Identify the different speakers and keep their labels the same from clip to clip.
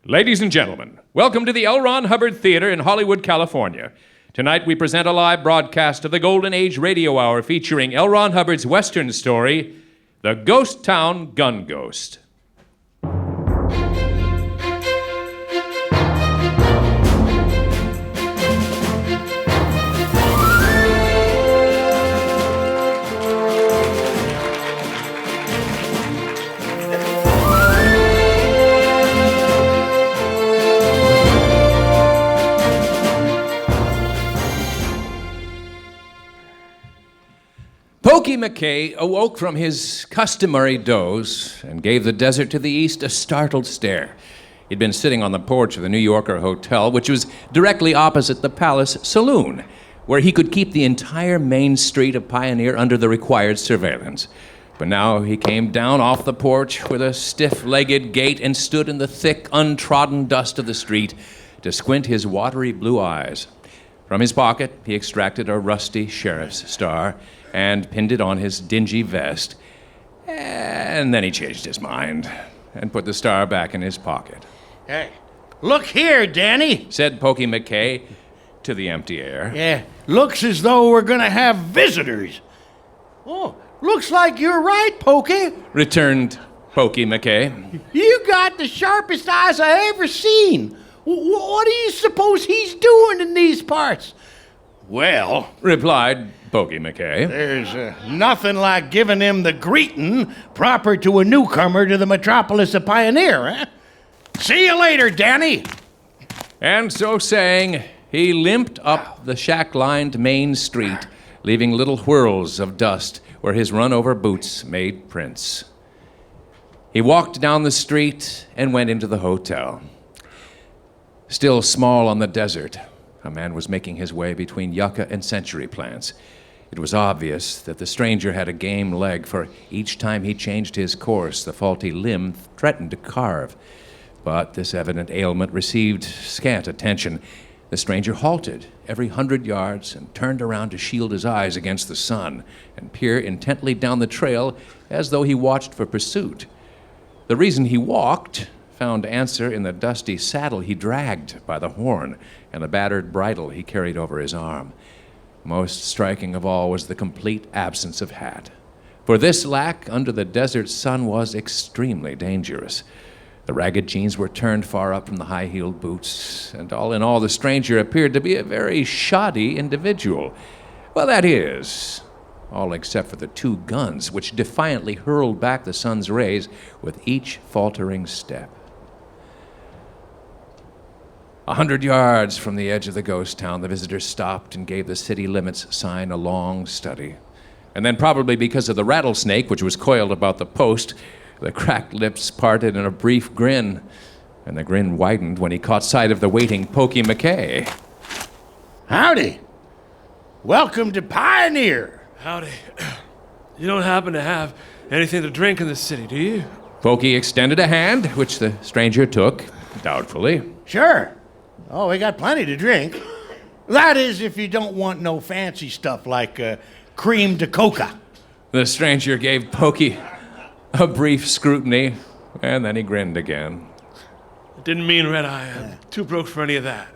Speaker 1: Ladies and gentlemen, welcome to the L. Ron Hubbard Theater in Hollywood, California. Tonight we present a live broadcast of the Golden Age Radio Hour featuring L. Ron Hubbard's Western story, The Ghost Town Gun Ghost. Pokey McKay awoke from his customary doze and gave the desert to the east a startled stare. He'd been sitting on the porch of the New Yorker Hotel, which was directly opposite the Palace Saloon, where he could keep the entire main street of Pioneer under the required surveillance. But now he came down off the porch with a stiff-legged gait and stood in the thick, untrodden dust of the street to squint his watery blue eyes. From his pocket, he extracted a rusty sheriff's star and pinned it on his dingy vest. And then he changed his mind and put the star back in his pocket.
Speaker 2: Hey, look here, Danny,
Speaker 1: said Pokey McKay to the empty air.
Speaker 2: Yeah, looks as though we're gonna have visitors. Oh, looks like you're right, Pokey,
Speaker 1: returned Pokey McKay.
Speaker 2: You got the sharpest eyes I ever seen. What do you suppose he's doing in these parts? Well,
Speaker 1: replied Pokey McKay,
Speaker 2: there's nothing like giving him the greeting proper to a newcomer to the metropolis of Pioneer, eh? See you later, Danny.
Speaker 1: And so saying, he limped up the shack-lined main street, leaving little whirls of dust where his run-over boots made prints. He walked down the street and went into the hotel. Still small on the desert, a man was making his way between yucca and century plants. It was obvious that the stranger had a game leg, for each time he changed his course, the faulty limb threatened to carve. But this evident ailment received scant attention. The stranger halted every 100 yards and turned around to shield his eyes against the sun and peer intently down the trail as though he watched for pursuit. The reason he walked found answer in the dusty saddle he dragged by the horn and the battered bridle he carried over his arm. Most striking of all was the complete absence of hat. For this lack under the desert sun was extremely dangerous. The ragged jeans were turned far up from the high-heeled boots, and all in all, the stranger appeared to be a very shoddy individual. Well, that is, all except for the two guns, which defiantly hurled back the sun's rays with each faltering step. 100 yards from the edge of the ghost town, the visitor stopped and gave the city limits sign a long study. And then, probably because of the rattlesnake which was coiled about the post, the cracked lips parted in a brief grin, and the grin widened when he caught sight of the waiting Pokey McKay.
Speaker 2: Howdy. Welcome to Pioneer.
Speaker 3: Howdy. You don't happen to have anything to drink in the city, do you?
Speaker 1: Pokey extended a hand, which the stranger took, doubtfully.
Speaker 2: Sure. Oh, we got plenty to drink. That is, if you don't want no fancy stuff like cream de coca.
Speaker 1: The stranger gave Pokey a brief scrutiny, and then he grinned again.
Speaker 3: Didn't mean red eye. I'm too broke for any of that.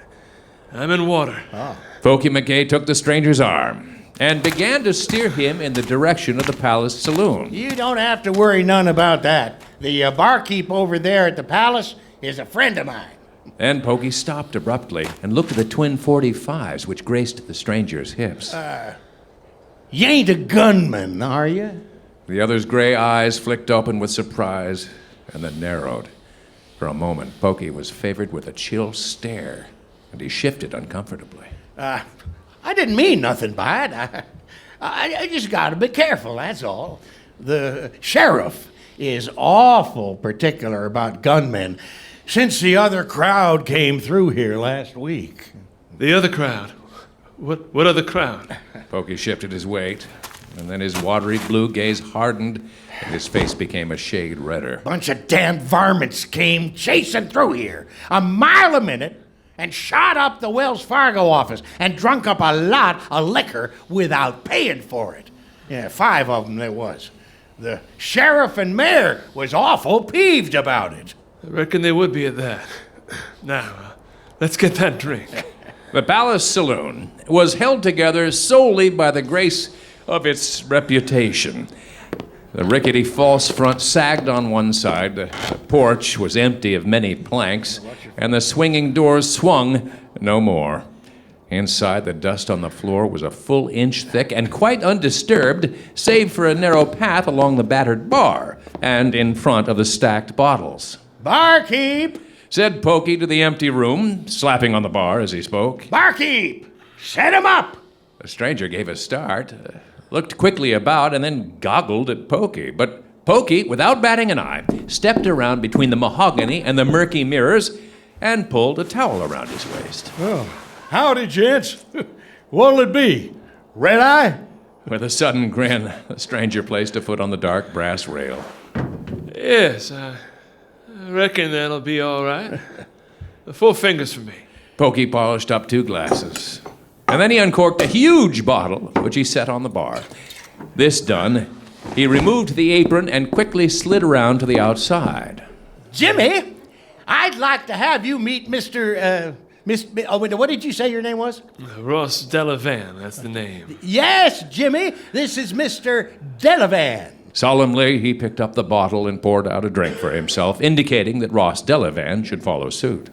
Speaker 3: I'm in water.
Speaker 2: Oh.
Speaker 1: Pokey McKay took the stranger's arm and began to steer him in the direction of the Palace Saloon.
Speaker 2: You don't have to worry none about that. The barkeep over there at the Palace is a friend of mine.
Speaker 1: Then Pokey stopped abruptly and looked at the twin .45s which graced the stranger's hips.
Speaker 2: You ain't a gunman, are you?
Speaker 1: The other's gray eyes flicked open with surprise and then narrowed. For a moment, Pokey was favored with a chill stare, and he shifted uncomfortably.
Speaker 2: I didn't mean nothing by it. I just gotta be careful, that's all. The sheriff is awful particular about gunmen since the other crowd came through here last week.
Speaker 3: The other crowd? What other crowd?
Speaker 1: Pokey shifted his weight, and then his watery blue gaze hardened, and his face became a shade redder.
Speaker 2: Bunch of damn varmints came chasing through here, a mile a minute, and shot up the Wells Fargo office and drunk up a lot of liquor without paying for it. Yeah, 5 of them there was. The sheriff and mayor was awful peeved about it.
Speaker 3: I reckon they would be at that. Now, let's get that drink.
Speaker 1: The Palace Saloon was held together solely by the grace of its reputation. The rickety false front sagged on one side, the porch was empty of many planks, and the swinging doors swung no more. Inside, the dust on the floor was a full inch thick and quite undisturbed, save for a narrow path along the battered bar and in front of the stacked bottles.
Speaker 2: Barkeep!
Speaker 1: Said Pokey to the empty room, slapping on the bar as he spoke.
Speaker 2: Barkeep! Set him up!
Speaker 1: The stranger gave a start, looked quickly about, and then goggled at Pokey. But Pokey, without batting an eye, stepped around between the mahogany and the murky mirrors and pulled a towel around his waist.
Speaker 4: Oh, howdy, gents. What'll it be? Red eye?
Speaker 1: With a sudden grin, the stranger placed a foot on the dark brass rail.
Speaker 3: Yes, I reckon that'll be all right. 4 fingers for me.
Speaker 1: Pokey polished up 2 glasses. And then he uncorked a huge bottle, which he set on the bar. This done, he removed the apron and quickly slid around to the outside.
Speaker 2: Jimmy, I'd like to have you meet Mr. what did you say your name was?
Speaker 3: Ross Delavan, that's the name.
Speaker 2: Yes, Jimmy, this is Mr. Delavan.
Speaker 1: Solemnly, he picked up the bottle and poured out a drink for himself, indicating that Ross Delavan should follow suit.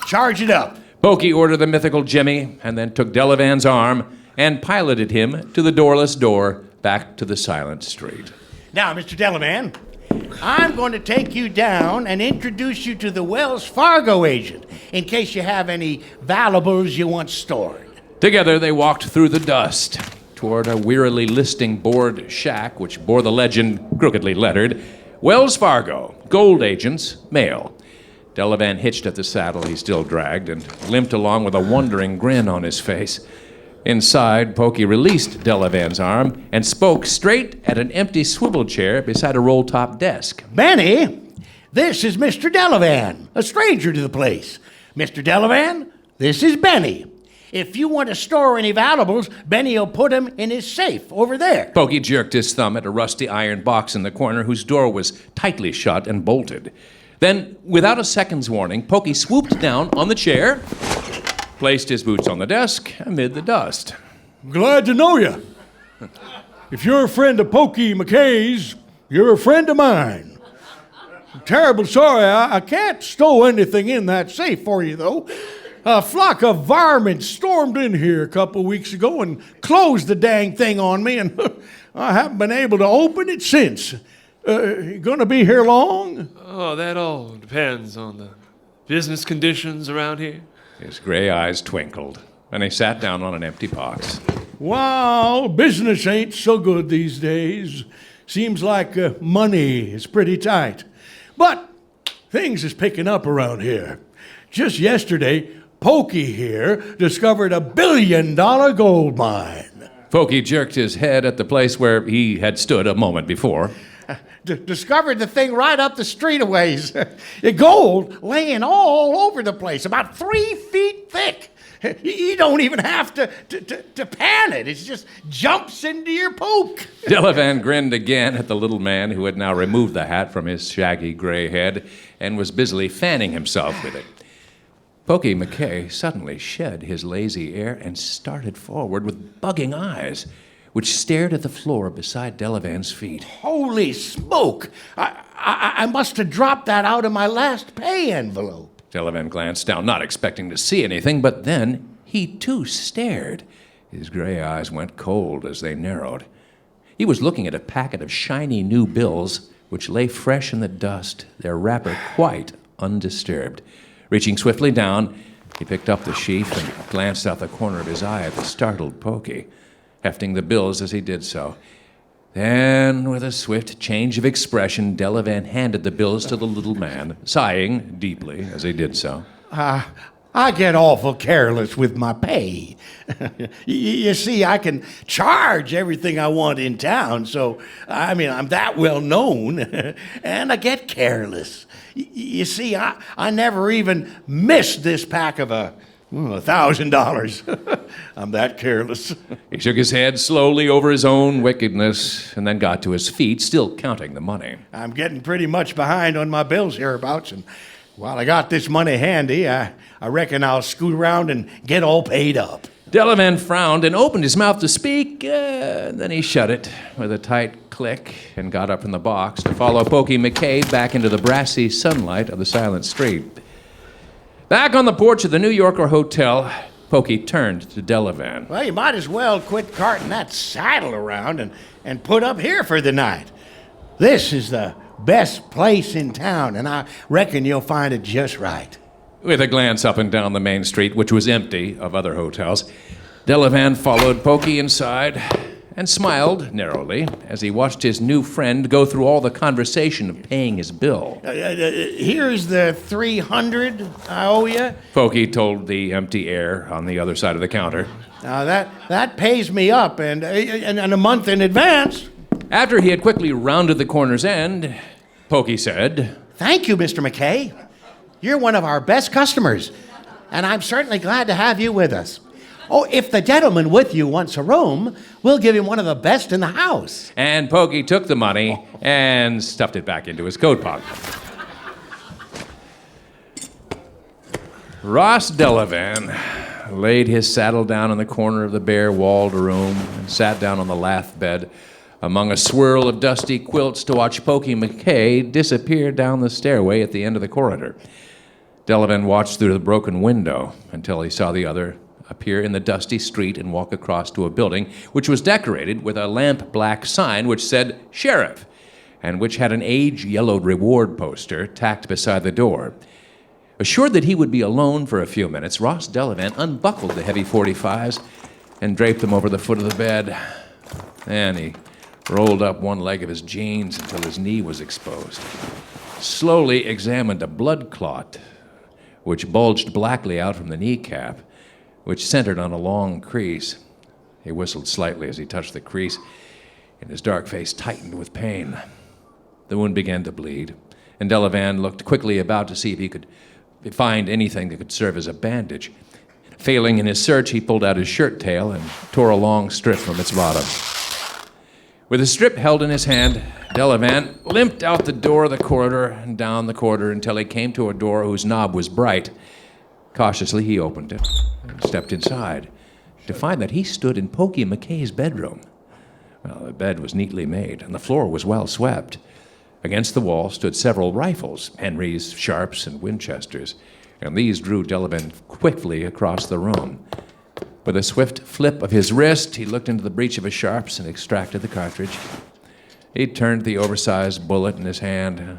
Speaker 2: Charge it up.
Speaker 1: Pokey ordered the mythical Jimmy and then took Delavan's arm and piloted him to the doorless door back to the silent street.
Speaker 2: Now, Mr. Delavan, I'm going to take you down and introduce you to the Wells Fargo agent in case you have any valuables you want stored.
Speaker 1: Together, they walked through the dust toward a wearily listing board shack which bore the legend, crookedly lettered, Wells Fargo, Gold Agents, Mail. Delavan hitched at the saddle he still dragged and limped along with a wondering grin on his face. Inside, Pokey released Delavan's arm and spoke straight at an empty swivel chair beside a roll-top desk.
Speaker 2: Benny, this is Mr. Delavan, a stranger to the place. Mr. Delavan, this is Benny. If you want to store any valuables, Benny will put them in his safe over there.
Speaker 1: Pokey jerked his thumb at a rusty iron box in the corner whose door was tightly shut and bolted. Then, without a second's warning, Pokey swooped down on the chair, placed his boots on the desk amid the dust.
Speaker 4: Glad to know you. If you're a friend of Pokey McKay's, you're a friend of mine. I'm terrible sorry I can't stow anything in that safe for you, though. A flock of varmints stormed in here a couple weeks ago and closed the dang thing on me, and I haven't been able to open it since. You gonna be here long?
Speaker 3: Oh, that all depends on the business conditions around here.
Speaker 1: His gray eyes twinkled, and he sat down on an empty box.
Speaker 4: Well, business ain't so good these days. Seems like money is pretty tight. But things is picking up around here. Just yesterday, Pokey here discovered $1 billion gold mine.
Speaker 1: Pokey jerked his head at the place where he had stood a moment before.
Speaker 2: Discovered the thing right up the street a ways. Gold laying all over the place, about 3 feet thick. You don't even have to pan it. It just jumps into your poke.
Speaker 1: Delavan grinned again at the little man who had now removed the hat from his shaggy gray head and was busily fanning himself with it. Pokey McKay suddenly shed his lazy air and started forward with bugging eyes, which stared at the floor beside Delavan's feet.
Speaker 2: Holy smoke! I must have dropped that out of my last pay envelope.
Speaker 1: Delavan glanced down, not expecting to see anything, but then he too stared. His gray eyes went cold as they narrowed. He was looking at a packet of shiny new bills which lay fresh in the dust, their wrapper quite undisturbed. Reaching swiftly down, he picked up the sheaf and glanced out the corner of his eye at the startled Pokey, hefting the bills as he did so. Then, with a swift change of expression, Delavan handed the bills to the little man, sighing deeply as he did so.
Speaker 2: I get awful careless with my pay. You see, I can charge everything I want in town, so, I'm that well known, and I get careless. You see, I never even missed this pack of $1,000. I'm that careless.
Speaker 1: He shook his head slowly over his own wickedness and then got to his feet, still counting the money.
Speaker 2: I'm getting pretty much behind on my bills hereabouts, and While I got this money handy, I reckon I'll scoot around and get all paid up.
Speaker 1: Delavan frowned and opened his mouth to speak, then he shut it with a tight click and got up from the box to follow Pokey McKay back into the brassy sunlight of the silent street. Back on the porch of the New Yorker Hotel, Pokey turned to Delavan.
Speaker 2: Well, you might as well quit carting that saddle around and put up here for the night. This is the best place in town, and I reckon you'll find it just right.
Speaker 1: With a glance up and down the main street, which was empty of other hotels, Delavan followed Pokey inside and smiled narrowly as he watched his new friend go through all the conversation of paying his bill.
Speaker 2: Here's the $300 I owe you.
Speaker 1: Pokey told the empty air on the other side of the counter.
Speaker 2: Now that pays me up and a month in advance.
Speaker 1: After he had quickly rounded the corner's end, Pokey said,
Speaker 2: Thank you, Mr. McKay. You're one of our best customers, and I'm certainly glad to have you with us. Oh, if the gentleman with you wants a room, we'll give him one of the best in the house.
Speaker 1: And Pokey took the money and stuffed it back into his coat pocket. Ross Delavan laid his saddle down in the corner of the bare-walled room and sat down on the lath bed among a swirl of dusty quilts to watch Pokey McKay disappear down the stairway at the end of the corridor. Delavan watched through the broken window until he saw the other appear in the dusty street and walk across to a building which was decorated with a lamp-black sign which said Sheriff, and which had an age-yellowed reward poster tacked beside the door. Assured that he would be alone for a few minutes, Ross Delavan unbuckled the heavy .45s and draped them over the foot of the bed. Then he rolled up one leg of his jeans until his knee was exposed, slowly examined a blood clot which bulged blackly out from the kneecap, which centered on a long crease. He whistled slightly as he touched the crease, and his dark face tightened with pain. The wound began to bleed, and Delavan looked quickly about to see if he could find anything that could serve as a bandage. Failing in his search, he pulled out his shirt tail and tore a long strip from its bottom. With the strip held in his hand, Delavan limped out the door of the corridor and down the corridor until he came to a door whose knob was bright. Cautiously, he opened it and stepped inside to find that he stood in Pokey McKay's bedroom. Well, the bed was neatly made, and the floor was well swept. Against the wall stood several rifles, Henrys, Sharps, and Winchesters, and these drew Delavan quickly across the room. With a swift flip of his wrist, he looked into the breech of his Sharps and extracted the cartridge. He turned the oversized bullet in his hand.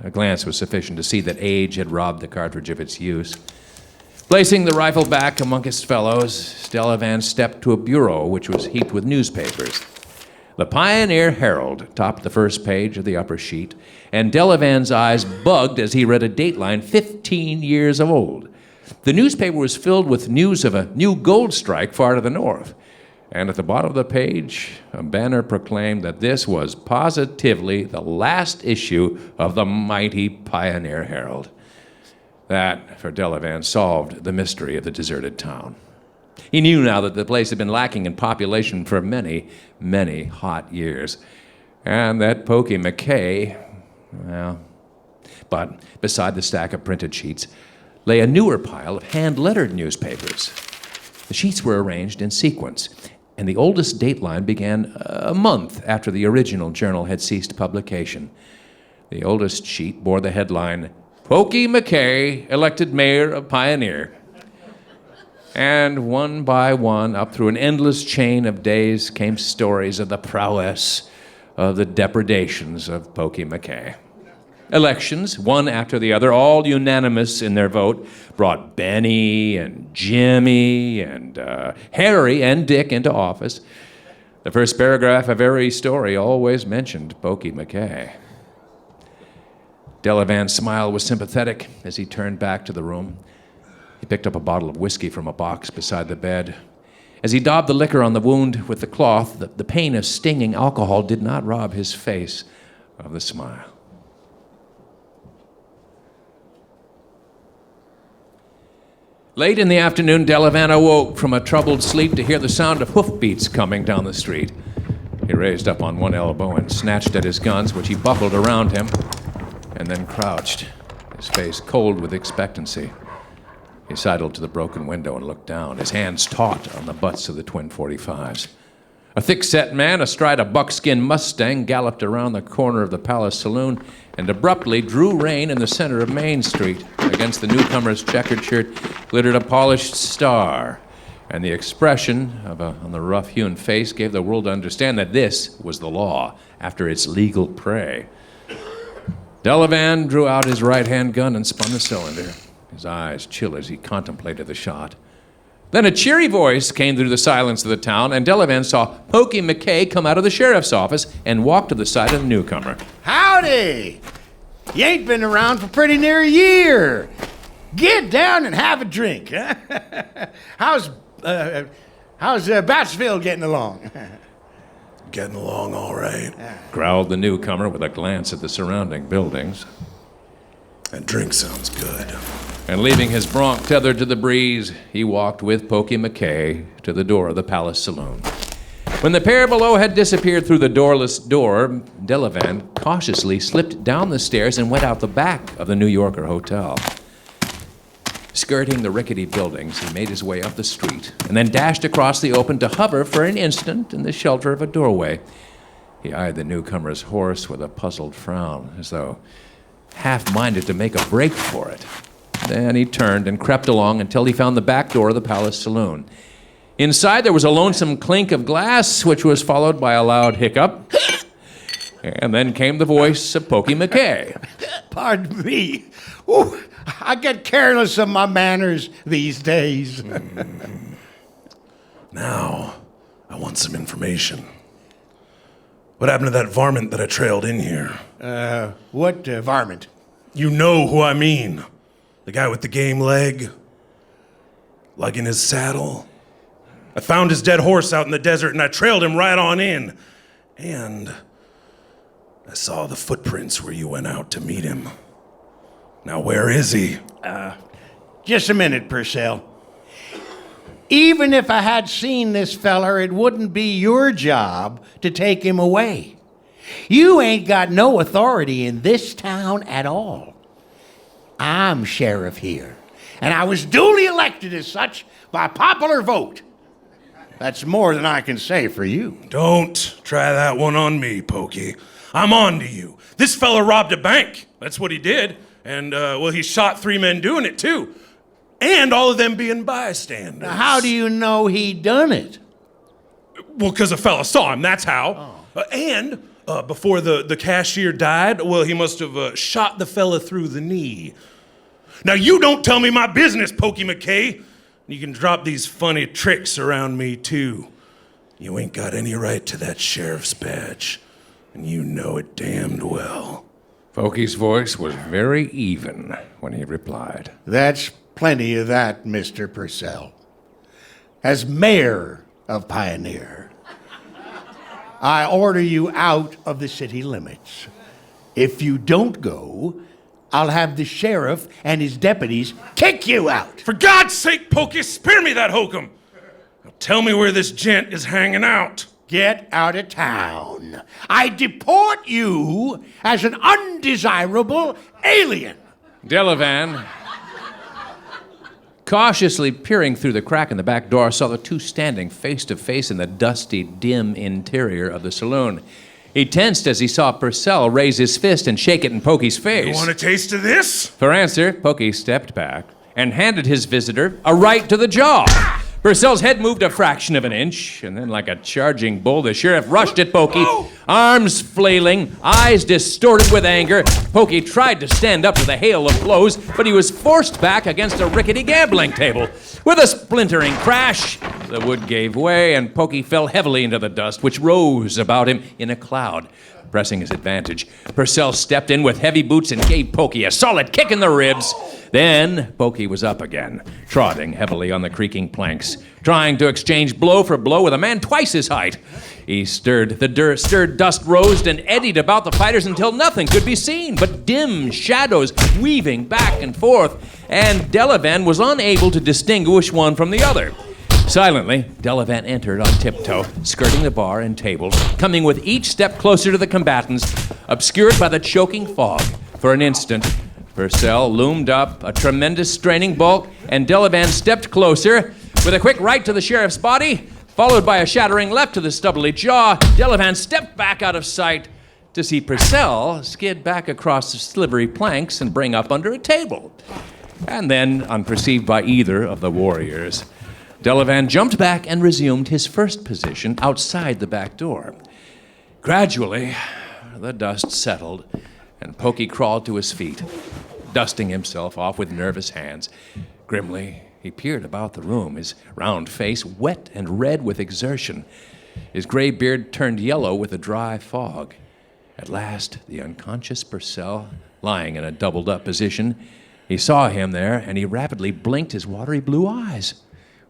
Speaker 1: A glance was sufficient to see that age had robbed the cartridge of its use. Placing the rifle back among his fellows, Delavan stepped to a bureau which was heaped with newspapers. The Pioneer Herald topped the first page of the upper sheet, and Delavan's eyes bugged as he read a dateline 15 years old. The newspaper was filled with news of a new gold strike far to the north, and at the bottom of the page, a banner proclaimed that this was positively the last issue of the mighty Pioneer Herald. That, for Delavan, solved the mystery of the deserted town. He knew now that the place had been lacking in population for many, many hot years, and that Pokey McKay, well, but beside the stack of printed sheets lay a newer pile of hand-lettered newspapers. The sheets were arranged in sequence, and the oldest dateline began a month after the original journal had ceased publication. The oldest sheet bore the headline, Pokey McKay, elected mayor of Pioneer. And one by one, up through an endless chain of days, came stories of the prowess, of the depredations of Pokey McKay. Elections, one after the other, all unanimous in their vote, brought Benny and Jimmy and Harry and Dick into office. The first paragraph of every story always mentioned Pokey McKay. Delavan's smile was sympathetic as he turned back to the room. He picked up a bottle of whiskey from a box beside the bed. As he daubed the liquor on the wound with the cloth, the pain of stinging alcohol did not rob his face of the smile. Late in the afternoon, Delavan awoke from a troubled sleep to hear the sound of hoofbeats coming down the street. He raised up on one elbow and snatched at his guns, which he buckled around him, and then crouched, his face cold with expectancy. He sidled to the broken window and looked down, his hands taut on the butts of the twin .45s. A thick-set man astride a buckskin Mustang galloped around the corner of the Palace Saloon and abruptly drew rein in the center of Main Street. Against the newcomer's checkered shirt glittered a polished star, and the expression on the rough-hewn face gave the world to understand that this was the law after its legal prey. Delavan drew out his right-hand gun and spun the cylinder, his eyes chill as he contemplated the shot. Then a cheery voice came through the silence of the town, and Delavan saw Pokey McKay come out of the sheriff's office and walk to the side of the newcomer.
Speaker 2: Howdy! You ain't been around for pretty near a year. Get down and have a drink. Huh? How's Battsville getting along?
Speaker 5: Getting along all right.
Speaker 1: Growled the newcomer with a glance at the surrounding buildings.
Speaker 5: That drink sounds good.
Speaker 1: And leaving his bronc tethered to the breeze, he walked with Pokey McKay to the door of the Palace Saloon. When the pair below had disappeared through the doorless door, Delavan cautiously slipped down the stairs and went out the back of the New Yorker Hotel. Skirting the rickety buildings, he made his way up the street and then dashed across the open to hover for an instant in the shelter of a doorway. He eyed the newcomer's horse with a puzzled frown, as though half-minded to make a break for it. Then he turned and crept along until he found the back door of the Palace Saloon. Inside there was a lonesome clink of glass, which was followed by a loud hiccup. And then came the voice of Pokey McKay.
Speaker 2: Pardon me. Ooh, I get careless of my manners these days.
Speaker 5: Now, I want some information. What happened to that varmint that I trailed in here?
Speaker 2: What varmint?
Speaker 5: You know who I mean. The guy with the game leg. Lugging his saddle. I found his dead horse out in the desert and I trailed him right on in. And I saw the footprints where you went out to meet him. Now where is he?
Speaker 2: Just a minute, Purcell. Even if I had seen this feller, it wouldn't be your job to take him away. You ain't got no authority in this town at all. I'm sheriff here, and I was duly elected as such by popular vote. That's more than I can say for you.
Speaker 5: Don't try that one on me, Pokey. I'm on to you. This fella robbed a bank. That's what he did. And, well, he shot 3 men doing it, too. And all of them being bystanders.
Speaker 2: Now, how do you know he done it?
Speaker 5: Well, because a fella saw him, that's how. Before the cashier died, well, he must have shot the fella through the knee. Now, you don't tell me my business, Pokey McKay. You can drop these funny tricks around me, too. You ain't got any right to that sheriff's badge, and you know it damned well.
Speaker 1: Pokey's voice was very even when he replied.
Speaker 2: That's plenty of that, Mr. Purcell. As mayor of Pioneer, I order you out of the city limits. If you don't go, I'll have the sheriff and his deputies kick you out.
Speaker 5: For God's sake, Pokey, spare me that hokum. Now tell me where this gent is hanging out.
Speaker 2: Get out of town. I deport you as an undesirable alien.
Speaker 1: Delavan, cautiously peering through the crack in the back door, saw the two standing face to face in the dusty, dim interior of the saloon. He tensed as he saw Purcell raise his fist and shake it in Pokey's face.
Speaker 5: You want a taste of this?
Speaker 1: For answer, Pokey stepped back and handed his visitor a right to the jaw. Purcell's head moved a fraction of an inch, and then like a charging bull, the sheriff rushed at Pokey, arms flailing, eyes distorted with anger. Pokey tried to stand up with a hail of blows, but he was forced back against a rickety gambling table. With a splintering crash, the wood gave way, and Pokey fell heavily into the dust, which rose about him in a cloud. Pressing his advantage, Purcell stepped in with heavy boots and gave Pokey a solid kick in the ribs. Then Pokey was up again, trotting heavily on the creaking planks, trying to exchange blow for blow with a man twice his height. He stirred dust rose and eddied about the fighters until nothing could be seen but dim shadows weaving back and forth, and Delavan was unable to distinguish one from the other. Silently, Delavan entered on tiptoe, skirting the bar and tables, coming with each step closer to the combatants, obscured by the choking fog. For an instant, Purcell loomed up, a tremendous straining bulk, and Delavan stepped closer. With a quick right to the sheriff's body, followed by a shattering left to the stubbly jaw, Delavan stepped back out of sight to see Purcell skid back across the slivery planks and bring up under a table. And then, unperceived by either of the warriors, Delavan jumped back and resumed his first position outside the back door. Gradually, the dust settled, and Pokey crawled to his feet, dusting himself off with nervous hands. Grimly, he peered about the room, his round face wet and red with exertion. His gray beard turned yellow with a dry fog. At last, the unconscious Purcell, lying in a doubled-up position, he saw him there, and he rapidly blinked his watery blue eyes.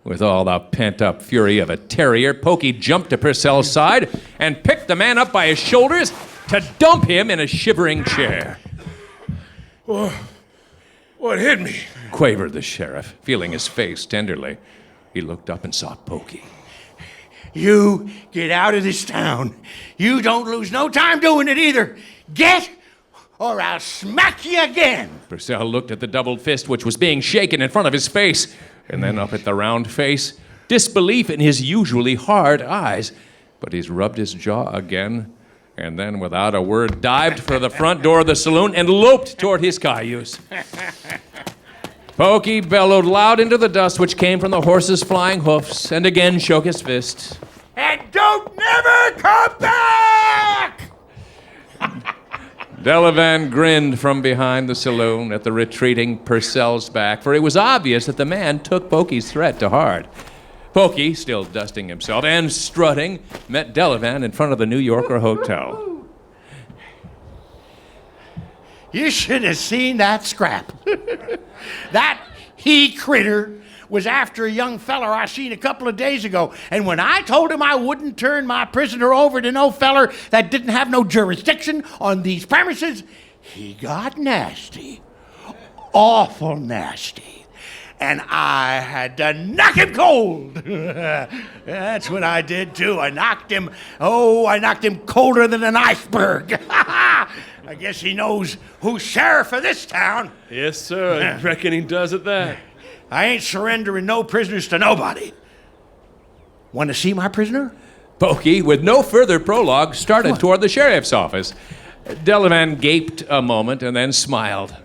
Speaker 1: With all the pent-up fury of a terrier, Pokey jumped to Purcell's side and picked the man up by his shoulders to dump him in a shivering chair.
Speaker 5: What hit me?
Speaker 1: Quavered the sheriff, feeling his face tenderly. He looked up and saw Pokey.
Speaker 2: You get out of this town. You don't lose no time doing it either. Get, or I'll smack you again.
Speaker 1: Purcell looked at the doubled fist which was being shaken in front of his face, and then up at the round face, disbelief in his usually hard eyes. But he's rubbed his jaw again, and then without a word dived for the front door of the saloon and loped toward his cayuse. Pokey bellowed loud into the dust which came from the horse's flying hoofs, and again shook his fist.
Speaker 2: And don't never come back!
Speaker 1: Delavan grinned from behind the saloon at the retreating Purcell's back, for it was obvious that the man took Pokey's threat to heart. Pokey, still dusting himself and strutting, met Delavan in front of the New Yorker Hotel.
Speaker 2: You should have seen that scrap. That he critter was after a young feller I seen a couple of days ago. And when I told him I wouldn't turn my prisoner over to no feller that didn't have no jurisdiction on these premises, he got nasty. Awful nasty. And I had to knock him cold. That's what I did too. I knocked him colder than an iceberg. I guess he knows who's sheriff of this town.
Speaker 3: Yes, sir. I reckon he does at that.
Speaker 2: I ain't surrendering no prisoners to nobody. Want to see my prisoner?
Speaker 1: Pokey, with no further prologue, started toward the sheriff's office. Delavan gaped a moment and then smiled.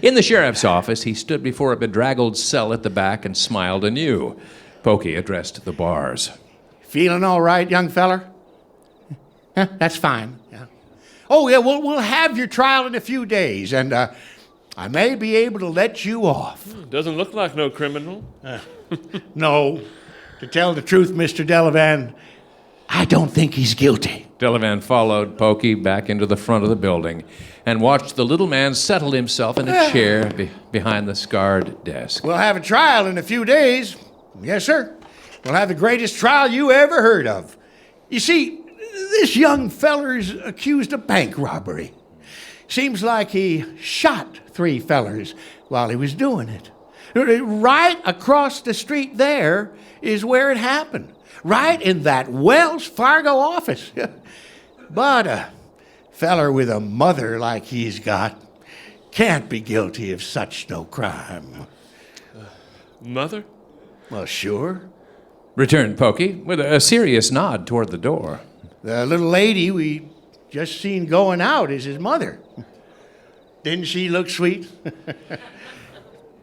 Speaker 1: In the sheriff's office, he stood before a bedraggled cell at the back and smiled anew. Pokey addressed the bars.
Speaker 2: Feeling all right, young feller? That's fine. Yeah. Oh, yeah, we'll have your trial in a few days, and I may be able to let you off.
Speaker 3: Doesn't look like no criminal.
Speaker 2: No. To tell the truth, Mr. Delavan, I don't think he's guilty.
Speaker 1: Delavan followed Pokey back into the front of the building and watched the little man settle himself in a chair behind the scarred desk.
Speaker 2: We'll have a trial in a few days. Yes, sir. We'll have the greatest trial you ever heard of. You see, this young feller's accused of bank robbery. Seems like he shot 3 fellers while he was doing it. Right across the street there is where it happened. Right in that Wells Fargo office. But a feller with a mother like he's got can't be guilty of such no crime.
Speaker 3: Mother?
Speaker 2: Well, sure.
Speaker 1: Returned Pokey with a serious nod toward the door.
Speaker 2: The little lady we just seen going out is his mother. Didn't she look sweet?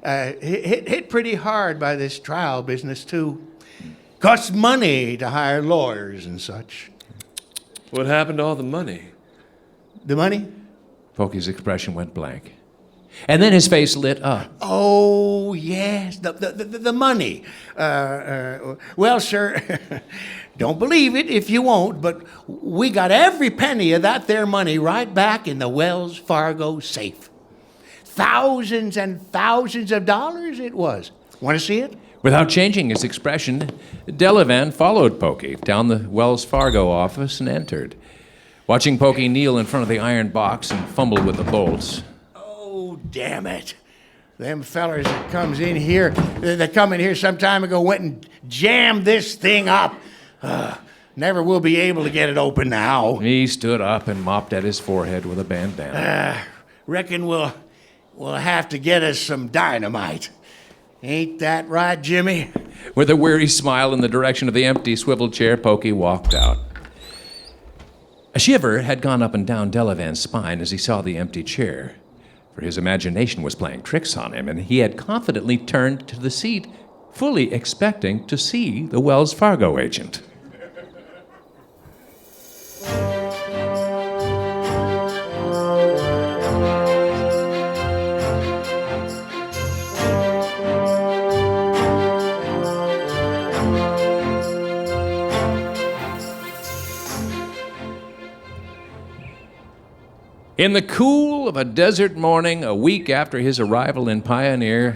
Speaker 2: Hit pretty hard by this trial business, too. Costs money to hire lawyers and such.
Speaker 3: What happened to all the money?
Speaker 2: The money?
Speaker 1: Pokey's expression went blank. And then his face lit up.
Speaker 2: Oh, yes, the money. Well, sir, don't believe it if you won't, but we got every penny of that there money right back in the Wells Fargo safe. Thousands and thousands of dollars it was. Want to see it?
Speaker 1: Without changing his expression, Delavan followed Pokey down the Wells Fargo office and entered. Watching Pokey kneel in front of the iron box and fumble with the bolts.
Speaker 2: Oh, damn it. Them fellers that come in here some time ago went and jammed this thing up. Never will be able to get it open now.
Speaker 1: He stood up and mopped at his forehead with a bandana.
Speaker 2: Reckon we'll we'll have to get us some dynamite. Ain't that right, Jimmy?
Speaker 1: With a weary smile in the direction of the empty swivel chair, Pokey walked out. A shiver had gone up and down Delavan's spine as he saw the empty chair, for his imagination was playing tricks on him, and he had confidently turned to the seat, fully expecting to see the Wells Fargo agent. In the cool of a desert morning, a week after his arrival in Pioneer,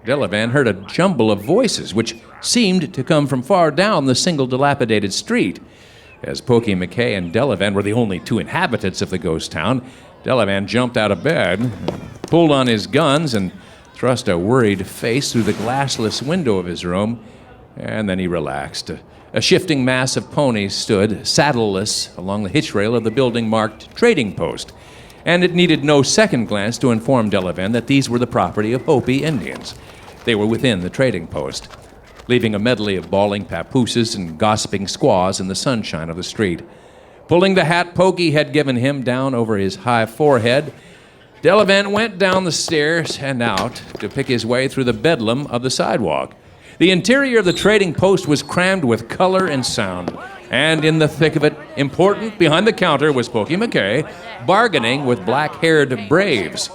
Speaker 1: Delavan heard a jumble of voices which seemed to come from far down the single dilapidated street. As Pokey McKay and Delavan were the only two inhabitants of the ghost town, Delavan jumped out of bed, pulled on his guns, and thrust a worried face through the glassless window of his room, and then he relaxed. A shifting mass of ponies stood, saddleless, along the hitch rail of the building marked Trading Post, and it needed no second glance to inform Delavan that these were the property of Hopi Indians. They were within the trading post, leaving a medley of bawling papooses and gossiping squaws in the sunshine of the street. Pulling the hat Pokey had given him down over his high forehead, Delavan went down the stairs and out to pick his way through the bedlam of the sidewalk. The interior of the trading post was crammed with color and sound, and in the thick of it, important behind the counter, was Pokey McKay, bargaining with black-haired braves.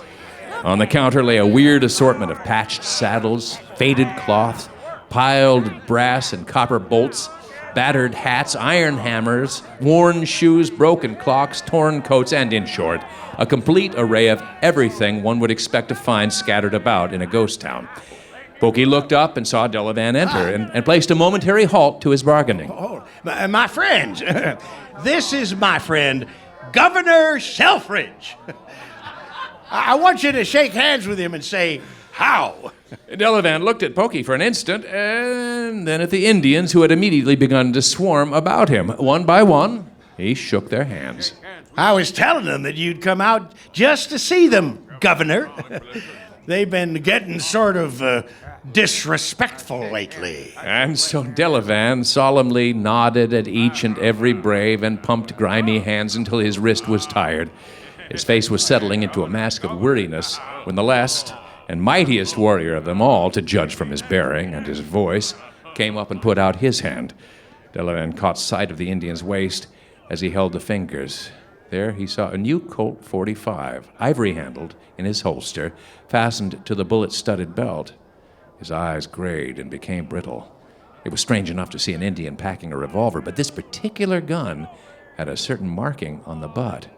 Speaker 1: On the counter lay a weird assortment of patched saddles, faded cloths, piled brass and copper bolts, battered hats, iron hammers, worn shoes, broken clocks, torn coats, and, in short, a complete array of everything one would expect to find scattered about in a ghost town. Pokey looked up and saw Delavan enter and placed a momentary halt to his bargaining.
Speaker 2: Oh, my friends, this is my friend, Governor Selfridge. I want you to shake hands with him and say, how?
Speaker 1: Delavan looked at Pokey for an instant, and then at the Indians who had immediately begun to swarm about him. One by one, he shook their hands.
Speaker 2: I was telling them that you'd come out just to see them, Governor. They've been getting sort of disrespectful lately.
Speaker 1: And so Delavan solemnly nodded at each and every brave and pumped grimy hands until his wrist was tired. His face was settling into a mask of weariness when the last and mightiest warrior of them all, to judge from his bearing and his voice, came up and put out his hand. Delavan caught sight of the Indian's waist as he held the fingers. There he saw a new Colt .45, ivory-handled, in his holster, fastened to the bullet-studded belt. His eyes grayed and became brittle. It was strange enough to see an Indian packing a revolver, but this particular gun had a certain marking on the butt.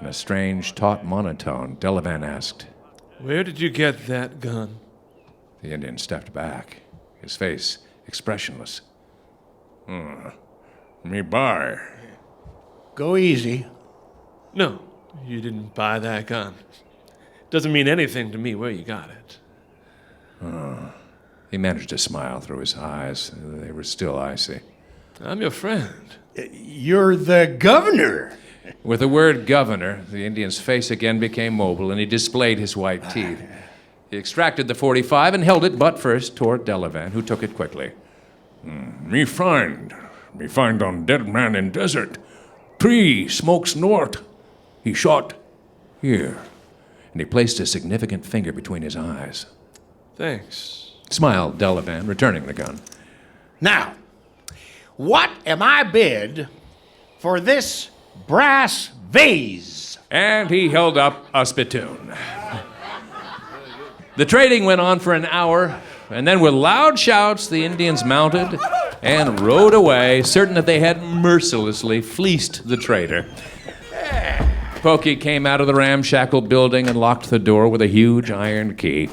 Speaker 1: In a strange, taut monotone, Delavan asked,
Speaker 3: Where did you get that gun?
Speaker 1: The Indian stepped back, his face expressionless. Me buy.
Speaker 2: Go easy.
Speaker 3: No, you didn't buy that gun. Doesn't mean anything to me where you got it.
Speaker 1: He managed to smile through his eyes. They were still icy.
Speaker 3: I'm your friend.
Speaker 2: You're the governor.
Speaker 1: With the word governor, the Indian's face again became mobile, and he displayed his white teeth. He extracted the .45 and held it butt first toward Delavan, who took it quickly. Me find on dead man in desert. Tree smokes north. He shot here. And he placed a significant finger between his eyes.
Speaker 3: Thanks.
Speaker 1: Smiled Delavan, returning the gun.
Speaker 2: Now, what am I bid for this brass vase?
Speaker 1: And he held up a spittoon. The trading went on for an hour, and then with loud shouts, the Indians mounted and rode away, certain that they had mercilessly fleeced the trader. Pokey came out of the ramshackle building and locked the door with a huge iron key.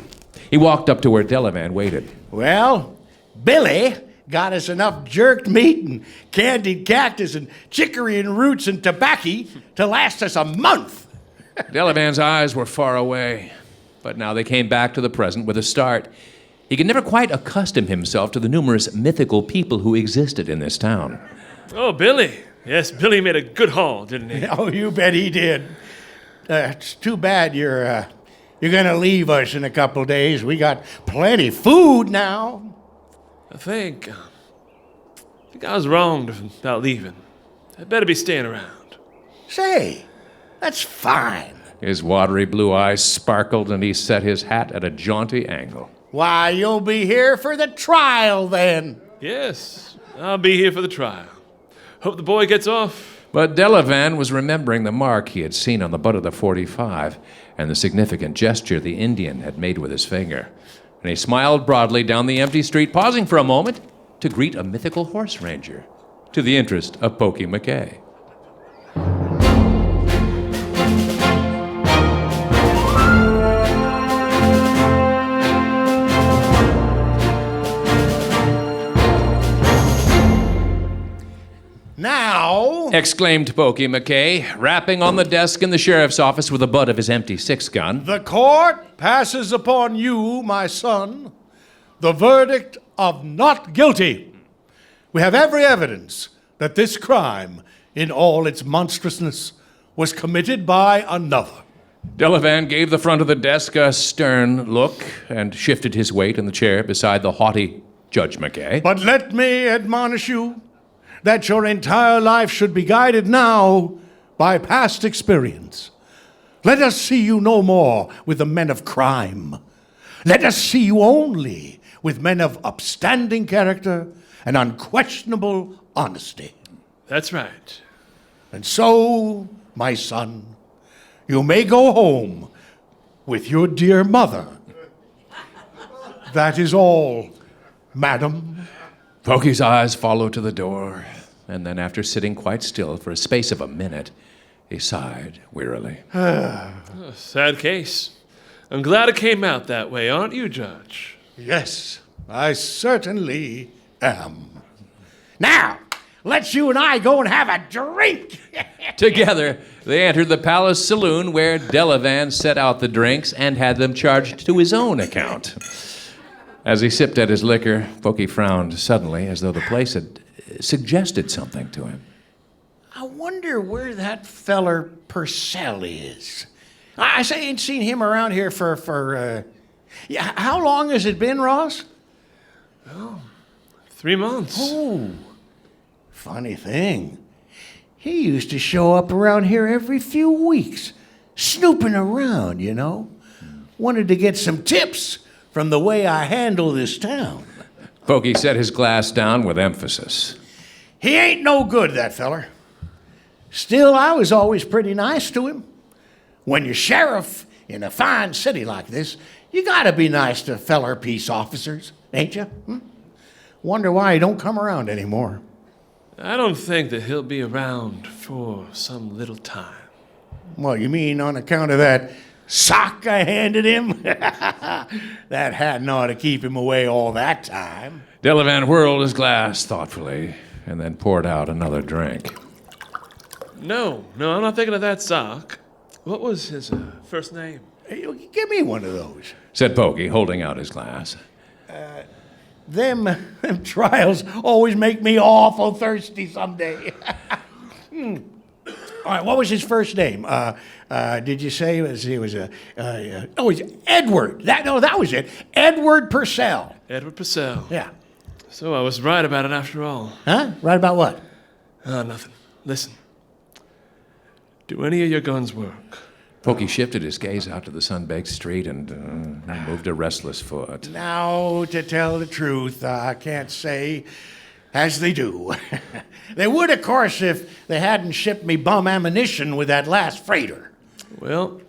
Speaker 1: He walked up to where Delavan waited.
Speaker 2: Well, Billy got us enough jerked meat and candied cactus and chicory and roots and tobacco to last us a month.
Speaker 1: Delavan's eyes were far away, but now they came back to the present with a start. He could never quite accustom himself to the numerous mythical people who existed in this town.
Speaker 3: Oh, Billy. Yes, Billy made a good haul, didn't he?
Speaker 2: Oh, you bet he did. It's too bad your you're going to leave us in a couple days. We got plenty food now.
Speaker 3: I think I was wrong about leaving. I'd better be staying around.
Speaker 2: Say, that's fine.
Speaker 1: His watery blue eyes sparkled, and he set his hat at a jaunty angle.
Speaker 2: Why, you'll be here for the trial then.
Speaker 3: Yes, I'll be here for the trial. Hope the boy gets off.
Speaker 1: But Delavan was remembering the mark he had seen on the butt of the .45 and the significant gesture the Indian had made with his finger. And he smiled broadly down the empty street, pausing for a moment to greet a mythical horse ranger, to the interest of Pokey McKay.
Speaker 2: Now,
Speaker 1: Exclaimed Pokey McKay, rapping on the desk in the sheriff's office with the butt of his empty six-gun.
Speaker 4: The court passes upon you, my son, the verdict of not guilty. We have every evidence that this crime, in all its monstrousness, was committed by another.
Speaker 1: Delavan gave the front of the desk a stern look and shifted his weight in the chair beside the haughty Judge McKay.
Speaker 4: But let me admonish you that your entire life should be guided now by past experience. Let us see you no more with the men of crime. Let us see you only with men of upstanding character and unquestionable honesty.
Speaker 3: That's right.
Speaker 4: And so, my son, you may go home with your dear mother. That is all, madam.
Speaker 1: Pokey's eyes followed to the door, and then after sitting quite still for a space of a minute, he sighed wearily.
Speaker 3: Sad case. I'm glad it came out that way, aren't you, Judge?
Speaker 4: Yes, I certainly am.
Speaker 2: now, let's you and I go and have a drink.
Speaker 1: Together, they entered the Palace Saloon where Delavan set out the drinks and had them charged to his own account. As he sipped at his liquor, Pokey frowned suddenly as though the place had suggested something to him.
Speaker 2: I wonder where that feller Purcell is. I ain't seen him around here for yeah, how long has it been, Ross?
Speaker 3: 3 months.
Speaker 2: Oh, funny thing. He used to show up around here every few weeks, snooping around, you know. Wanted to get some tips from the way I handle this town.
Speaker 1: Pokey set his glass down with emphasis.
Speaker 2: He ain't no good, that feller. Still, I was always pretty nice to him. When you're sheriff in a fine city like this, you gotta be nice to feller peace officers, ain't you? Wonder why he don't come around anymore.
Speaker 3: I don't think that he'll be around for some little time.
Speaker 2: What, you mean on account of that sock I handed him? That hat ought to keep him away all that time.
Speaker 1: Delavan whirled his glass thoughtfully and then poured out another drink.
Speaker 3: No, I'm not thinking of that sock. What was his first name?
Speaker 2: Hey, give me one of those.
Speaker 1: Said Pokey, holding out his glass.
Speaker 2: Them trials always make me awful thirsty someday. All right, what was his first name? Did you say it was Edward? That was it. Edward Purcell.
Speaker 3: Edward Purcell.
Speaker 2: Yeah.
Speaker 3: So I was right about it after all.
Speaker 2: Huh? Right about what?
Speaker 3: Nothing. Listen. Do any of your guns work?
Speaker 1: Pokey shifted his gaze out to the sun-baked street and moved a restless foot.
Speaker 2: Now, to tell the truth, I can't say as they do. They would, of course, if they hadn't shipped me bum ammunition with that last freighter.
Speaker 3: Well,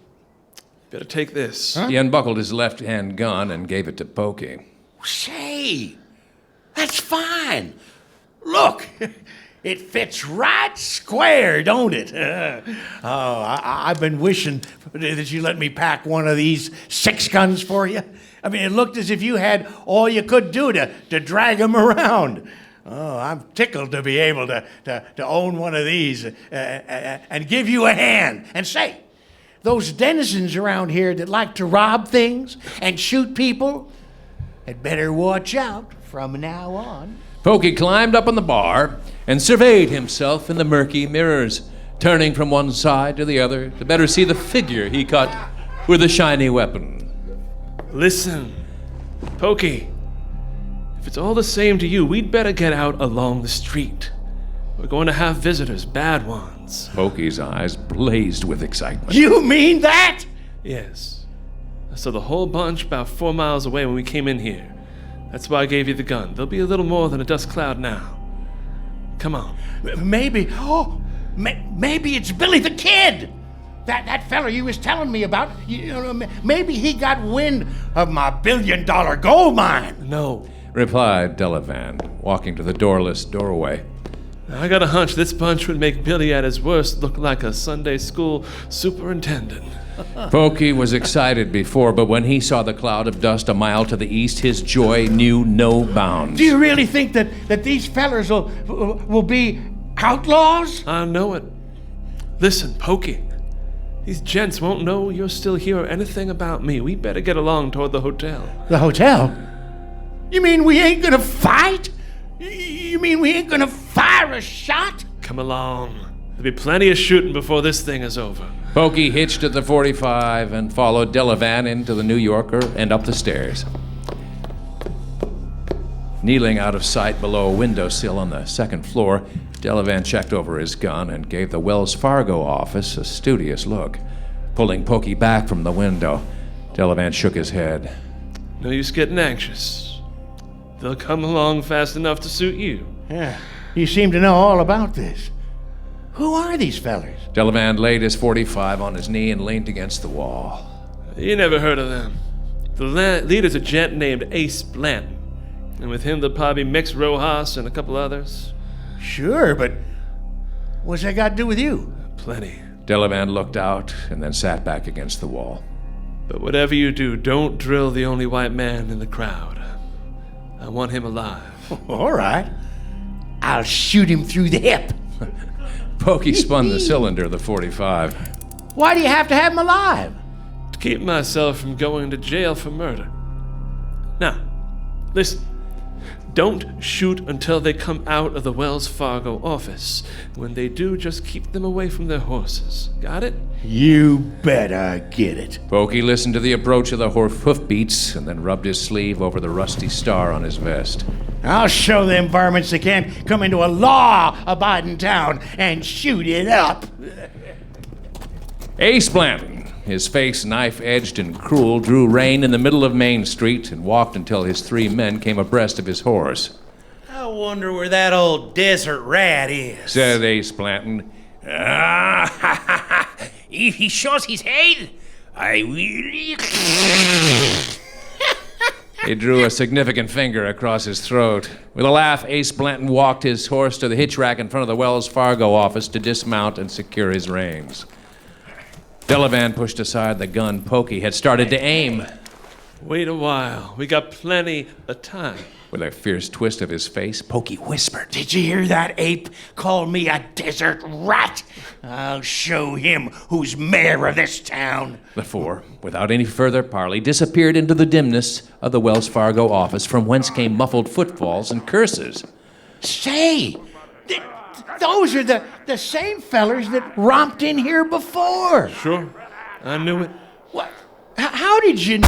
Speaker 3: better take this.
Speaker 1: He unbuckled his left-hand gun and gave it to Pokey.
Speaker 2: Say, that's fine. Look, it fits right square, don't it? I've been wishing that you let me pack one of these 6 guns for you. I mean, it looked as if you had all you could do to drag them around. Oh, I'm tickled to be able to own one of these and give you a hand. And say, those denizens around here that like to rob things and shoot people had better watch out from now on.
Speaker 1: Pokey climbed up on the bar and surveyed himself in the murky mirrors, turning from one side to the other to better see the figure he cut with a shiny weapon.
Speaker 3: Listen, Pokey, if it's all the same to you, we'd better get out along the street. We're going to have visitors, bad ones.
Speaker 1: Pokey's eyes blazed with excitement.
Speaker 2: You mean that?
Speaker 3: Yes. I saw the whole bunch about 4 miles away when we came in here. That's why I gave you the gun. There'll be a little more than a dust cloud now. Come on.
Speaker 2: Maybe it's Billy the Kid. That fella you was telling me about. Maybe he got wind of my billion-dollar gold mine.
Speaker 3: No.
Speaker 1: Replied Delavan, walking to the doorless doorway.
Speaker 3: I got a hunch this bunch would make Billy at his worst look like a Sunday school superintendent.
Speaker 1: Pokey was excited before, but when he saw the cloud of dust a mile to the east, his joy knew no bounds.
Speaker 2: Do you really think that these fellers will be outlaws?
Speaker 3: I know it. Listen, Pokey. These gents won't know you're still here or anything about me. We better get along toward the hotel.
Speaker 2: The hotel? You mean we ain't gonna fight? You mean we ain't gonna fire a shot?
Speaker 3: Come along. There'll be plenty of shooting before this thing is over.
Speaker 1: Pokey hitched at the 45 and followed Delavan into the New Yorker and up the stairs. Kneeling out of sight below a windowsill on the second floor, Delavan checked over his gun and gave the Wells Fargo office a studious look. Pulling Pokey back from the window, Delavan shook his head.
Speaker 3: No use getting anxious. They'll come along fast enough to suit you.
Speaker 2: Yeah, you seem to know all about this. Who are these fellers?
Speaker 1: Delavan laid his 45 on his knee and leaned against the wall.
Speaker 3: You never heard of them. The leader's a gent named Ace Blanton. And with him, there'll probably be Mix Rojas and a couple others.
Speaker 2: Sure, but what's that got to do with you?
Speaker 3: Plenty.
Speaker 1: Delavan looked out and then sat back against the wall.
Speaker 3: But whatever you do, don't drill the only white man in the crowd. I want him alive.
Speaker 2: All right. I'll shoot him through the hip.
Speaker 1: Pokey spun the cylinder of the 45.
Speaker 2: Why do you have to have him alive?
Speaker 3: To keep myself from going to jail for murder. Now, listen. Don't shoot until they come out of the Wells Fargo office. When they do, just keep them away from their horses. Got it?
Speaker 2: You better get it.
Speaker 1: Pokey listened to the approach of the hoofbeats and then rubbed his sleeve over the rusty star on his vest.
Speaker 2: I'll show them varmints they can't come into a law-abiding town and shoot it up.
Speaker 1: Ace Blanton, his face knife-edged and cruel, drew rein in the middle of Main Street and walked until his 3 men came abreast of his horse.
Speaker 6: I wonder where that old desert rat is,
Speaker 1: Said Ace Blanton.
Speaker 6: If he shows his head, I will.
Speaker 1: He drew a significant finger across his throat. With a laugh, Ace Blanton walked his horse to the hitch rack in front of the Wells Fargo office to dismount and secure his reins. Delavan pushed aside the gun Pokey had started to aim.
Speaker 3: Wait a while. We got plenty of time.
Speaker 1: With a fierce twist of his face, Pokey whispered.
Speaker 2: Did you hear that ape call me a desert rat? I'll show him who's mayor of this town.
Speaker 1: The 4, without any further parley, disappeared into the dimness of the Wells Fargo office, from whence came muffled footfalls and curses.
Speaker 2: Say, those are the same fellers that romped in here before.
Speaker 3: Sure. I knew it.
Speaker 2: What? How did you...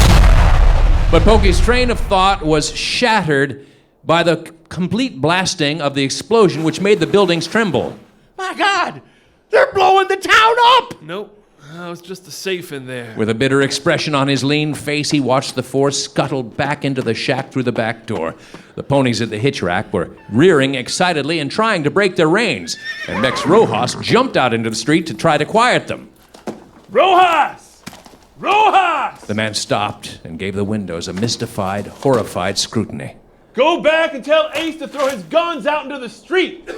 Speaker 1: But Pokey's train of thought was shattered by the complete blasting of the explosion which made the buildings tremble.
Speaker 2: My God, they're blowing the town up!
Speaker 3: Nope. It was just the safe in there.
Speaker 1: With a bitter expression on his lean face, he watched the 4 scuttle back into the shack through the back door. The ponies at the hitch rack were rearing excitedly and trying to break their reins, and Mex Rojas jumped out into the street to try to quiet them.
Speaker 3: Rojas! Rojas!
Speaker 1: The man stopped and gave the windows a mystified, horrified scrutiny.
Speaker 3: Go back and tell Ace to throw his guns out into the street.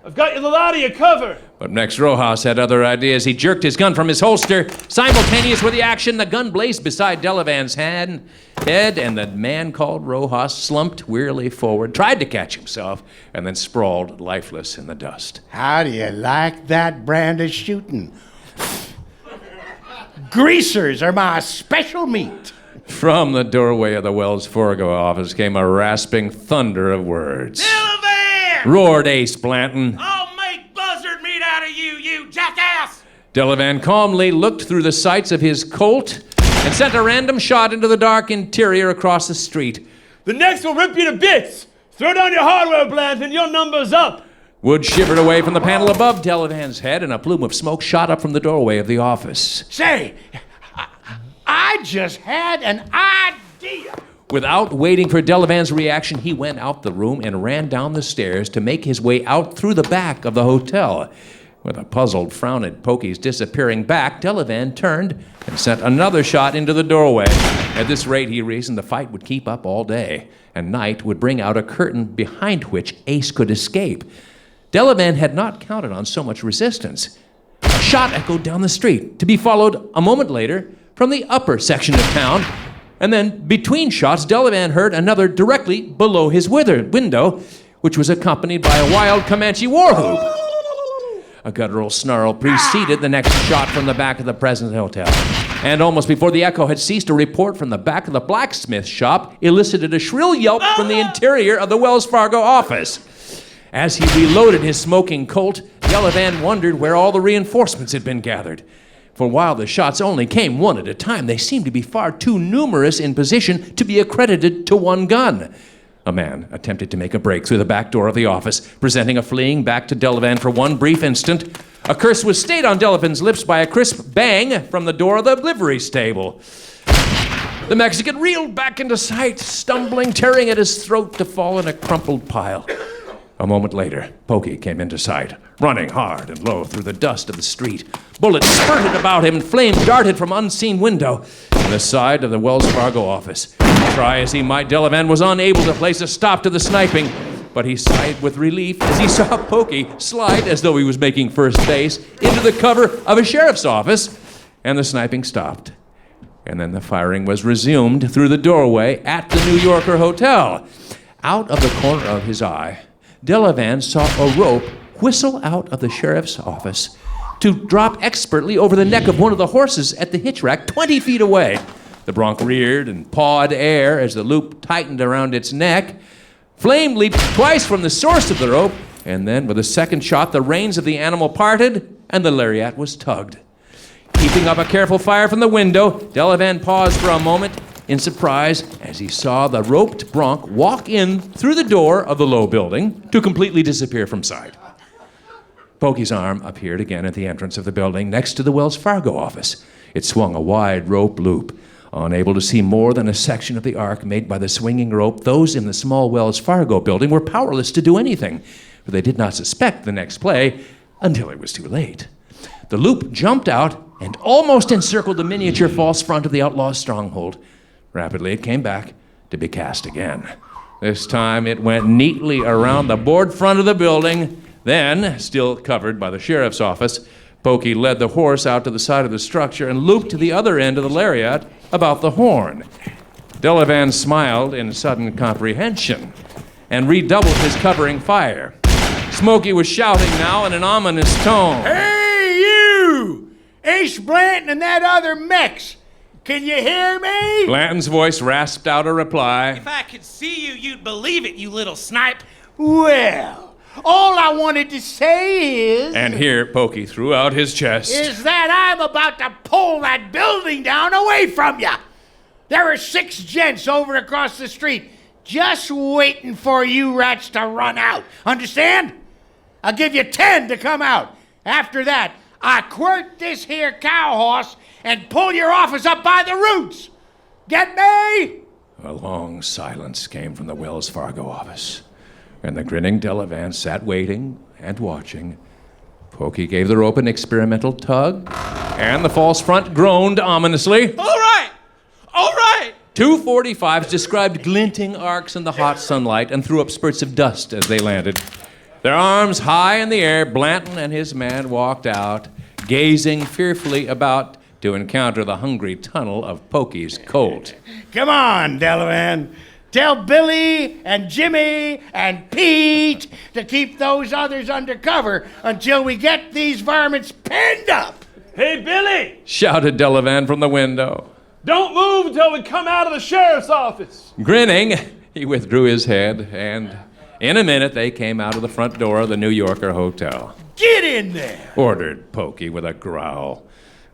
Speaker 3: I've got the lot of you covered.
Speaker 1: But Mex Rojas had other ideas. He jerked his gun from his holster. Simultaneous with the action, the gun blazed beside Delavan's head, and the man called Rojas slumped wearily forward, tried to catch himself, and then sprawled lifeless in the dust.
Speaker 2: How do you like that brand of shooting? Greasers are my special meat.
Speaker 1: From the doorway of the Wells Fargo office came a rasping thunder of words.
Speaker 6: Delavan!
Speaker 1: Roared Ace Blanton.
Speaker 6: I'll make buzzard meat out of you, you jackass!
Speaker 1: Delavan calmly looked through the sights of his Colt and sent a random shot into the dark interior across the street.
Speaker 3: The next will rip you to bits. Throw down your hardware, Blanton, and your number's up.
Speaker 1: Wood shivered away from the panel above Delavan's head, and a plume of smoke shot up from the doorway of the office.
Speaker 2: Say, I just had an idea.
Speaker 1: Without waiting for Delavan's reaction, he went out the room and ran down the stairs to make his way out through the back of the hotel. With a puzzled frown at Pokey's disappearing back, Delavan turned and sent another shot into the doorway. At this rate, he reasoned, the fight would keep up all day, and night would bring out a curtain behind which Ace could escape. Delavan had not counted on so much resistance. A shot echoed down the street, to be followed a moment later from the upper section of town. And then, between shots, Delavan heard another directly below his window, which was accompanied by a wild Comanche war whoop. A guttural snarl preceded the next shot from the back of the President Hotel. And almost before the echo had ceased, a report from the back of the blacksmith shop elicited a shrill yelp from the interior of the Wells Fargo office. As he reloaded his smoking Colt, Delavan wondered where all the reinforcements had been gathered. For while the shots only came one at a time, they seemed to be far too numerous in position to be accredited to one gun. A man attempted to make a break through the back door of the office, presenting a fleeing back to Delavan for one brief instant. A curse was stayed on Delavan's lips by a crisp bang from the door of the livery stable. The Mexican reeled back into sight, stumbling, tearing at his throat to fall in a crumpled pile. A moment later, Pokey came into sight, running hard and low through the dust of the street. Bullets spurted about him, and flame darted from unseen window to the side of the Wells Fargo office. Try as he might, Delavan was unable to place a stop to the sniping, but he sighed with relief as he saw Pokey slide, as though he was making first base, into the cover of a sheriff's office, and the sniping stopped. And then the firing was resumed through the doorway at the New Yorker Hotel. Out of the corner of his eye, Delavan saw a rope whistle out of the sheriff's office to drop expertly over the neck of one of the horses at the hitch rack 20 feet away. The bronc reared and pawed air as the loop tightened around its neck. Flame leaped twice from the source of the rope, and then with a second shot, the reins of the animal parted and the lariat was tugged. Keeping up a careful fire from the window, Delavan paused for a moment in surprise as he saw the roped bronc walk in through the door of the low building to completely disappear from sight. Pokey's arm appeared again at the entrance of the building next to the Wells Fargo office. It swung a wide rope loop. Unable to see more than a section of the arc made by the swinging rope, those in the small Wells Fargo building were powerless to do anything, for they did not suspect the next play until it was too late. The loop jumped out and almost encircled the miniature false front of the outlaw's stronghold. Rapidly, it came back to be cast again. This time, it went neatly around the board front of the building. Then, still covered by the sheriff's office, Pokey led the horse out to the side of the structure and looped to the other end of the lariat about the horn. Delavan smiled in sudden comprehension and redoubled his covering fire. Smokey was shouting now in an ominous tone.
Speaker 2: Hey, you! Ace Blanton and that other Mex! Can you hear me?
Speaker 1: Blanton's voice rasped out a reply.
Speaker 6: If I could see you, you'd believe it, you little snipe.
Speaker 2: Well, all I wanted to say is...
Speaker 1: And here, Pokey threw out his chest.
Speaker 2: ...is that I'm about to pull that building down away from you. There are 6 gents over across the street just waiting for you rats to run out. Understand? I'll give you 10 to come out. After that, I quirt this here cow horse and pull your office up by the roots. Get me?
Speaker 1: A long silence came from the Wells Fargo office, and the grinning Delavan sat waiting and watching. Pokey gave the rope an experimental tug, and the false front groaned ominously.
Speaker 6: All right! All right!
Speaker 1: 2 45s described glinting arcs in the hot sunlight and threw up spurts of dust as they landed. Their arms high in the air, Blanton and his man walked out, gazing fearfully about to encounter the hungry tunnel of Pokey's Colt.
Speaker 2: Come on, Delavan. Tell Billy and Jimmy and Pete to keep those others under cover until we get these varmints pinned up.
Speaker 3: Hey, Billy!
Speaker 1: Shouted Delavan from the window.
Speaker 3: Don't move until we come out of the sheriff's office.
Speaker 1: Grinning, he withdrew his head, and in a minute they came out of the front door of the New Yorker Hotel.
Speaker 2: Get in there.
Speaker 1: Ordered Pokey with a growl.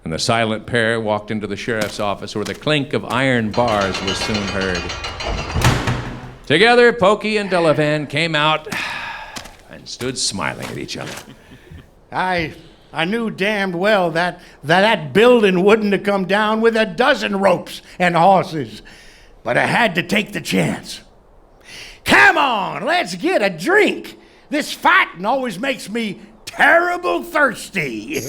Speaker 1: and the silent pair walked into the sheriff's office where the clink of iron bars was soon heard. Together, Pokey and Delavan came out and stood smiling at each other.
Speaker 2: I knew damned well that building wouldn't have come down with a dozen ropes and horses, but I had to take the chance. Come on, let's get a drink. This fighting always makes me terrible thirsty.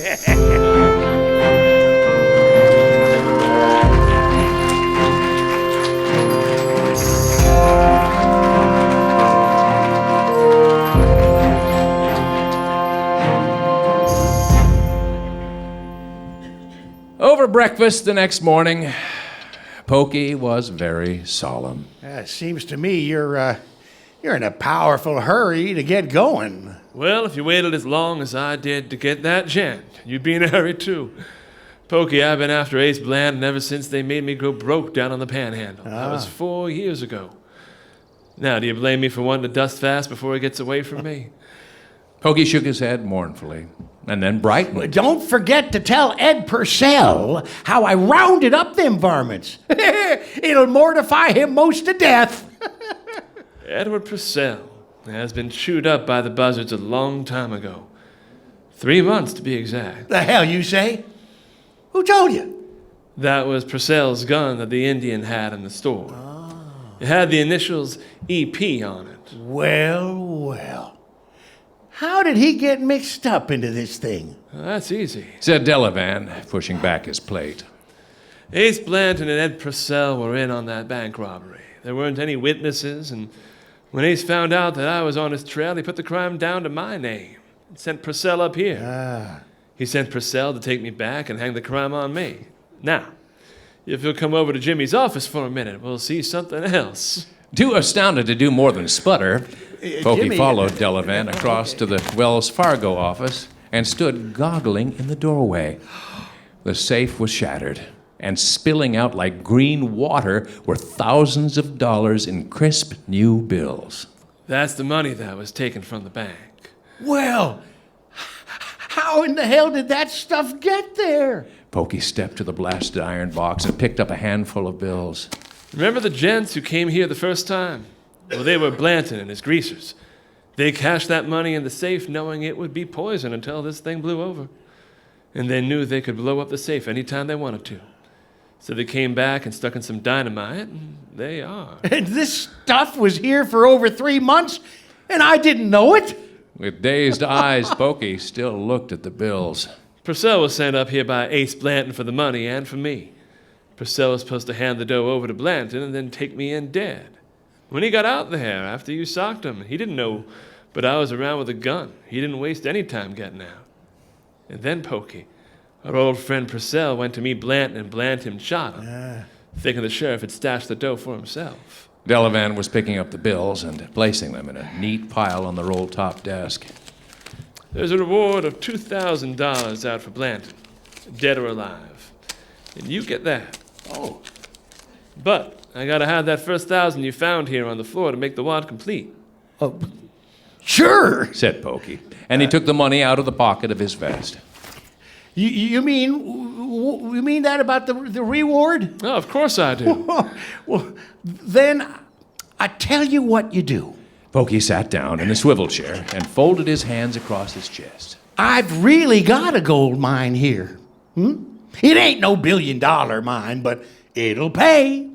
Speaker 1: Over breakfast the next morning, Pokey was very solemn.
Speaker 2: It seems to me you're in a powerful hurry to get going.
Speaker 3: Well, if you waited as long as I did to get that gent, you'd be in a hurry too. Pokey, I've been after Ace Bland ever since they made me go broke down on the Panhandle. That was 4 years ago. Now, do you blame me for wanting to dust fast before he gets away from me?
Speaker 1: Pokey shook his head mournfully and then brightened.
Speaker 2: Don't forget to tell Ed Purcell how I rounded up them varmints. It'll mortify him most to death.
Speaker 3: Edward Purcell has been chewed up by the buzzards a long time ago. 3 months to be exact.
Speaker 2: The hell you say? Who told you?
Speaker 3: That was Purcell's gun that the Indian had in the store. It had the initials EP on it.
Speaker 2: Well. How did he get mixed up into this thing?
Speaker 3: That's easy.
Speaker 1: Said Delavan, pushing back his plate.
Speaker 3: Ace Blanton and Ed Purcell were in on that bank robbery. There weren't any witnesses, and when Ace found out that I was on his trail, he put the crime down to my name and sent Purcell up here. He sent Purcell to take me back and hang the crime on me. Now, if you'll come over to Jimmy's office for a minute, we'll see something else.
Speaker 1: Too astounded to do more than sputter, Pokey
Speaker 2: Jimmy,
Speaker 1: followed Delavan across to the Wells Fargo office and stood goggling in the doorway. The safe was shattered, and spilling out like green water were thousands of dollars in crisp new bills.
Speaker 3: That's the money that was taken from the bank.
Speaker 2: Well, how in the hell did that stuff get there?
Speaker 1: Pokey stepped to the blasted iron box and picked up a handful of bills.
Speaker 3: Remember the gents who came here the first time? Well, they were Blanton and his greasers. They cashed that money in the safe knowing it would be poison until this thing blew over. And they knew they could blow up the safe anytime they wanted to. So they came back and stuck in some dynamite, and they are.
Speaker 2: And this stuff was here for over 3 months, and I didn't know it?
Speaker 1: With dazed eyes, Pokey still looked at the bills.
Speaker 3: Purcell was sent up here by Ace Blanton for the money and for me. Purcell was supposed to hand the dough over to Blanton and then take me in dead. When he got out there, after you socked him, he didn't know, but I was around with a gun. He didn't waste any time getting out. And then Pokey, our old friend Purcell, went to meet Blanton and Blanton shot him, thinking the sheriff had stashed the dough for himself.
Speaker 1: Delavan was picking up the bills and placing them in a neat pile on the roll-top desk.
Speaker 3: There's a reward of $2,000 out for Blanton, dead or alive. And you get that.
Speaker 2: Oh.
Speaker 3: But I gotta have that first 1,000 you found here on the floor to make the wad complete.
Speaker 2: Oh, sure.
Speaker 1: Said Pokey, and he took the money out of the pocket of his vest.
Speaker 2: You mean that about the reward?
Speaker 3: Oh, of course I do.
Speaker 2: Well, then I tell you what you do.
Speaker 1: Pokey sat down in the swivel chair and folded his hands across his chest.
Speaker 2: I've really got a gold mine here. It ain't no billion-dollar mine, but it'll pay.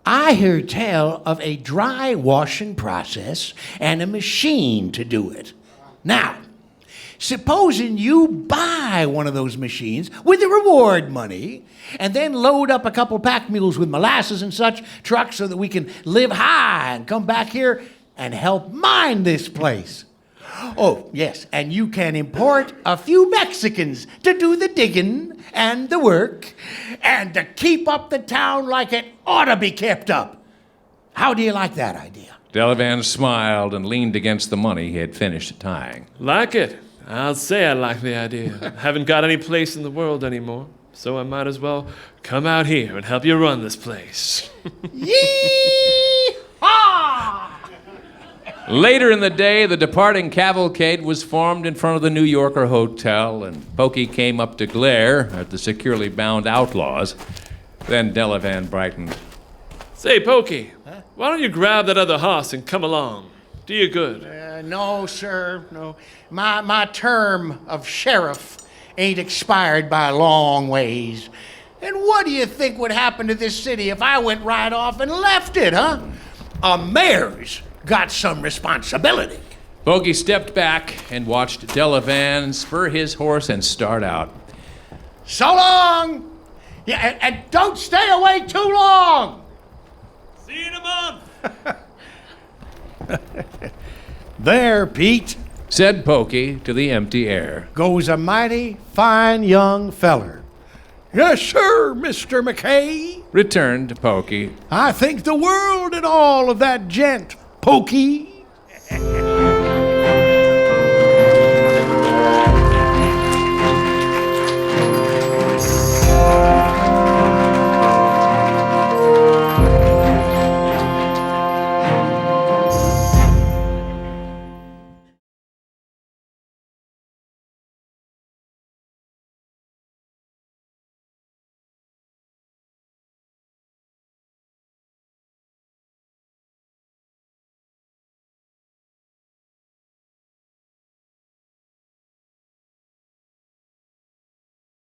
Speaker 2: I hear tell of a dry washing process and a machine to do it. Now, supposing you buy one of those machines with the reward money and then load up a couple pack mules with molasses and such trucks so that we can live high and come back here and help mine this place. Oh, yes, and you can import a few Mexicans to do the digging and the work and to keep up the town like it ought to be kept up. How do you like that idea?
Speaker 1: Delavan smiled and leaned against the money he had finished tying.
Speaker 3: Like it. I'll say I like the idea. Haven't got any place in the world anymore, so I might as well come out here and help you run this place.
Speaker 2: Yee-haw!
Speaker 1: Later in the day, the departing cavalcade was formed in front of the New Yorker Hotel, and Pokey came up to glare at the securely bound outlaws. Then Delavan brightened.
Speaker 3: Say, Pokey, why don't you grab that other hoss and come along? Do you good.
Speaker 2: No, sir, no. My term of sheriff ain't expired by a long ways. And what do you think would happen to this city if I went right off and left it, huh? A mayor's got some responsibility.
Speaker 1: Pokey stepped back and watched Delavan spur his horse and start out.
Speaker 2: So long! Yeah, and don't stay away too long!
Speaker 3: See you in a month.
Speaker 2: There, Pete,
Speaker 1: Said Pokey to the empty air.
Speaker 2: goes a mighty fine young feller.
Speaker 4: Yes, sir, Mr. McKay.
Speaker 1: Returned Pokey.
Speaker 4: I think the world and all of that gent, Pokey.